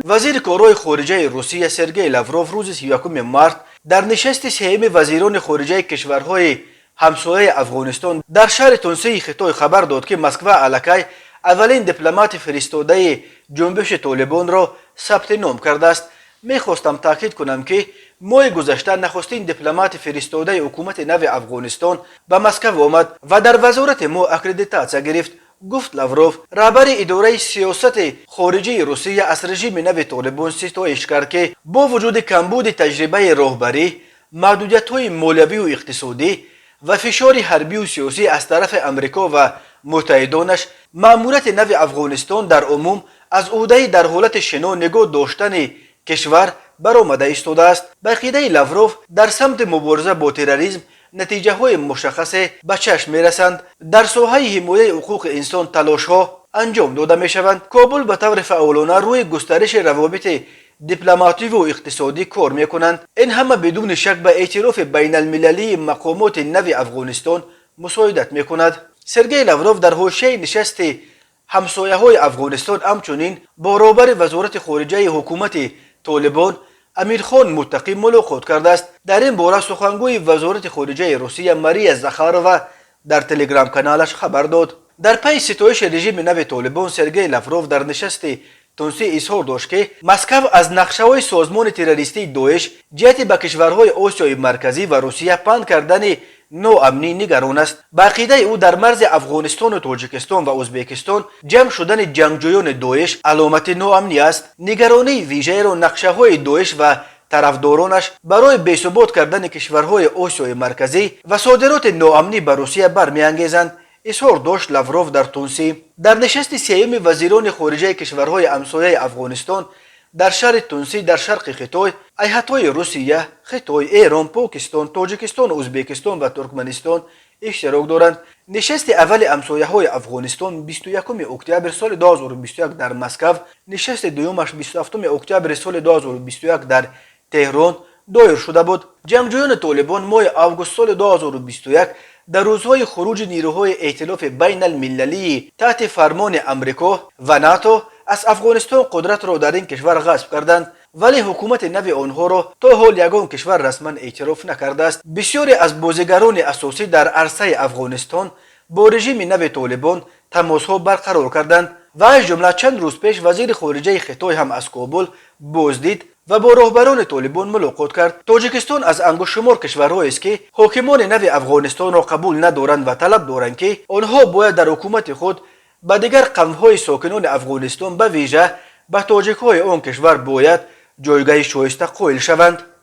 وزیر کارهای خارجه روسیه سرگئی لاوروف روز 31 مارت در نشست سهم وزیران خارجه کشورهای همسایه افغانستان در شهر تونسی خطای خبر داد که مسکو الکی اولین دیپلمات فرستاده جنبش طالبان را ثبت نام کرده است. میخواستم تاکید کنم که ماه گذشته نخستین دیپلمات فرستاده حکومت نو افغانستان به مسکو آمد و در وزارت ما اکریدیتاسیون گرفت، گفت لاوروف. رهبر اداره سیاست خارجی روسیه از رژیم نو طالبان ستایش کرد که با وجود کمبود تجربه راهبری، محدودیت‌های مالیوی و اقتصادی و فشار حربی و سیاسی از طرف امریکا و متحدانش، مأموریت نو افغانستان در عموم از عهده در حالت شنا نگاه داشتن کشور برآمده ایستاده است. به عقیده لاوروف در سمت مبارزه با تروریسم نتیجه های مشخص به چشم می رسند. در ساحه حمایت حقوق انسان تلاش ها انجام داده می شوند. کابل به طور فعالانه روی گسترش روابط دیپلماتی و اقتصادی کار می کنند. این همه بدون شک به اعتراف بین المللی مقامات نو افغانستان مساعدت می کند. سرگئی لاوروف در حوزه نشست همسایه های افغانستان همچنین با رهبر وزارت خارجه حکومت طالبان امیرخان متقی ملاقات کرده است. در این باره سخنگوی وزارت خارجه روسیه ماریا زخارova در تلگرام کانالش خبر داد. در پی ستایش رژیم نو طالبان سرگئی لاوروف در نشست تونسی اظهار داشت که مسکو از نقشه‌های سازمان تروریستی داعش جهت به کشورهای آسیای مرکزی و روسیه پند کردن ناامنی نگران است. به عقیده او در مرز افغانستان و تاجیکستان و ازبکستان جمع شدن جنگجویان داعش علامت ناامنی است. نگرانی ویژه را نقشه‌های داعش و طرفدارانش برای بی‌ثبات کردن کشورهای آسیای مرکزی و صادرات ناامنی به روسیه برمی‌انگیزند، اظهار داشت لاوروف در تونسی. در نشست سیام وزیران خارجه کشورهای همسایه افغانستان در شهر تونسی در شرق خطای، هیئت‌های روسیه، خطای، ایران، پاکستان، تاجیکستان، ازبکستان و ترکمنستان اشتراک دارند. نشست اول همسایه‌های افغانستان 21 اکتبر سال 2021 در مسکو، نشست دومش 27 اکتبر سال 2021 در تهران دایر شده بود. جنگجویان طالبان ماه آگوست سال 2021 در روزهای خروج نیروهای ائتلاف بین المللی تحت فرمان امریکا و ناتو از افغانستان قدرت را در این کشور غصب کردند، ولی حکومت نو آنها را تا حال یگان کشور رسما اعتراف نکرده است. بسیاری از بازیگران اساسی در عرصه افغانستان با رژیم نو طالبان تماس‌ها برقرار کردند و از جمله چند روز پیش وزیر خارجه خطای هم از کابل بازدید و با رهبران طالبان ملاقات کرد. تاجیکستان از انگشت شمار کشورهایی است که حاکمان نو افغانستان را قبول ندارند و طلب دارند که آنها باید در حکومت خود به دیگر قوم‌های ساکنان افغانستان به ویژه به تاجیک‌های آن کشور باید جایگاه شایسته قائل شوند.